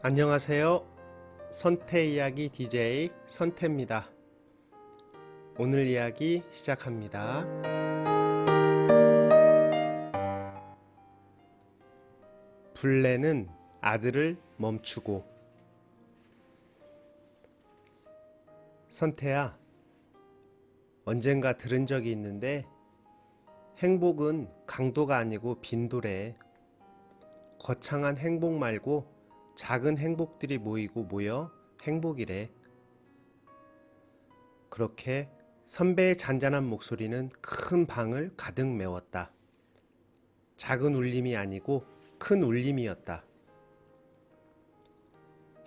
안녕하세요. 선태이야기 DJ 선태입니다. 오늘 이야기 시작합니다. 불레는 아들을 멈추고. 선태야, 언젠가 들은 적이 있는데 행복은 강도가 아니고 빈도래. 거창한 행복 말고 작은 행복들이 모이고 모여 행복이래. 그렇게 선배의 잔잔한 목소리는 큰 방을 가득 메웠다. 작은 울림이 아니고 큰 울림이었다.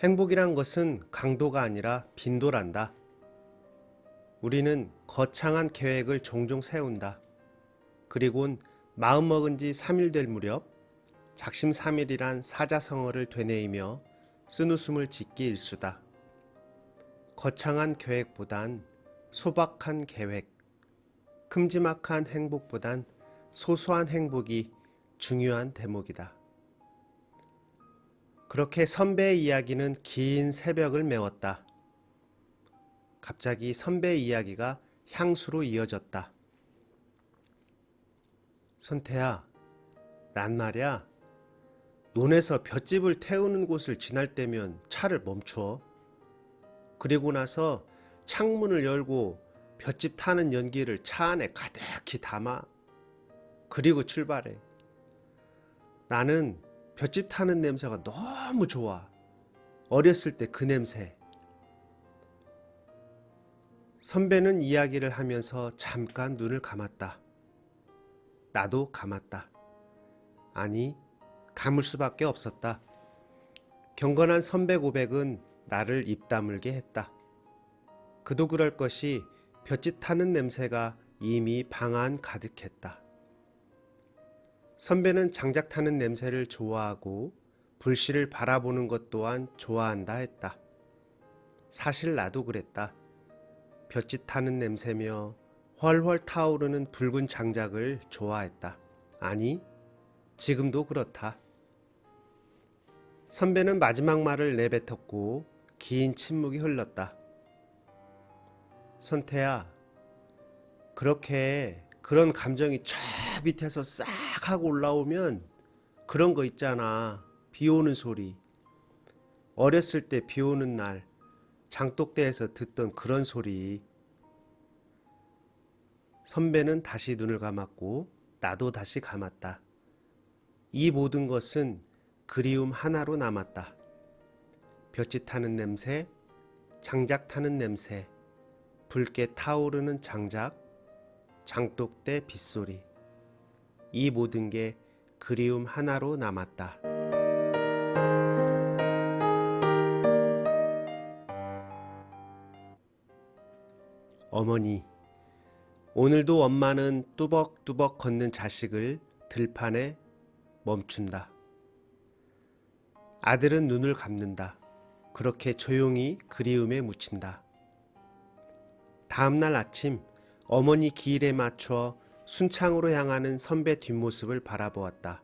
행복이란 것은 강도가 아니라 빈도란다. 우리는 거창한 계획을 종종 세운다. 그리곤 마음먹은 지 3일 될 무렵 작심삼일이란 사자성어를 되뇌이며 쓴웃음을 짓기 일쑤다. 거창한 계획보단 소박한 계획, 큼지막한 행복보단 소소한 행복이 중요한 대목이다. 그렇게 선배의 이야기는 긴 새벽을 메웠다. 갑자기 선배의 이야기가 향수로 이어졌다. 선태야, 난 말야, 논에서 볏짚을 태우는 곳을 지날 때면 차를 멈추어. 그리고 나서 창문을 열고 볏짚 타는 연기를 차 안에 가득히 담아. 그리고 출발해. 나는 볏짚 타는 냄새가 너무 좋아. 어렸을 때 그 냄새. 선배는 이야기를 하면서 잠깐 눈을 감았다. 나도 감았다. 아니, 감을 수밖에 없었다. 경건한 선배 고백은 나를 입 다물게 했다. 그도 그럴 것이 볏짚 타는 냄새가 이미 방 안 가득했다. 선배는 장작 타는 냄새를 좋아하고 불씨를 바라보는 것 또한 좋아한다 했다. 사실 나도 그랬다. 볏짚 타는 냄새며 훨훨 타오르는 붉은 장작을 좋아했다. 아니, 지금도 그렇다. 선배는 마지막 말을 내뱉었고 긴 침묵이 흘렀다. 선태야, 그렇게 그런 감정이 저 밑에서 싹 하고 올라오면 그런 거 있잖아. 비 오는 소리. 어렸을 때 비 오는 날 장독대에서 듣던 그런 소리. 선배는 다시 눈을 감았고 나도 다시 감았다. 이 모든 것은 그리움 하나로 남았다. 볏짚 타는 냄새, 장작 타는 냄새, 붉게 타오르는 장작, 장독대 빗소리. 이 모든 게 그리움 하나로 남았다. 어머니, 오늘도 엄마는 뚜벅뚜벅 걷는 자식을 들판에 멈춘다. 아들은 눈을 감는다. 그렇게 조용히 그리움에 묻힌다. 다음날 아침 어머니 기일에 맞춰 순창으로 향하는 선배 뒷모습을 바라보았다.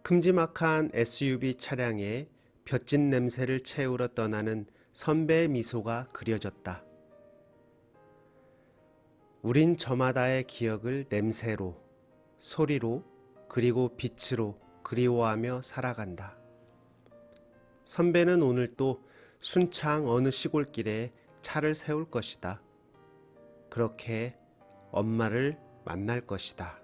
큼지막한 SUV 차량에 볏짚 냄새를 채우러 떠나는 선배의 미소가 그려졌다. 우린 저마다의 기억을 냄새로, 소리로, 그리고 빛으로 그리워하며 살아간다. 선배는 오늘 또 순창 어느 시골길에 차를 세울 것이다. 그렇게 엄마를 만날 것이다.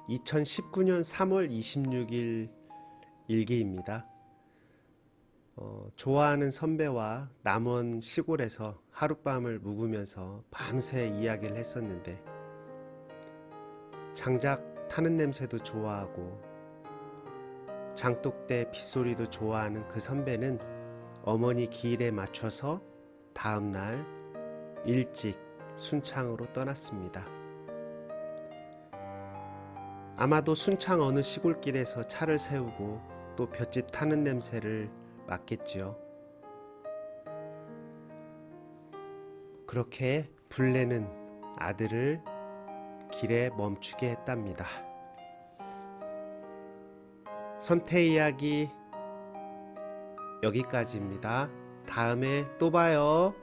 (2019년 3월 26일) 일기입니다. 좋아하는 선배와 남원 시골에서 하룻밤을 묵으면서 밤새 이야기를 했었는데, 장작 타는 냄새도 좋아하고 장독대 빗소리도 좋아하는 그 선배는 어머니 기일에 맞춰서 다음날 일찍 순창으로 떠났습니다. 아마도 순창 어느 시골길에서 차를 세우고 또 볏짚 타는 냄새를 맡겠지요. 그렇게 불내는 아들을 길에 멈추게 했답니다. 선태 이야기 여기까지입니다. 다음에 또 봐요.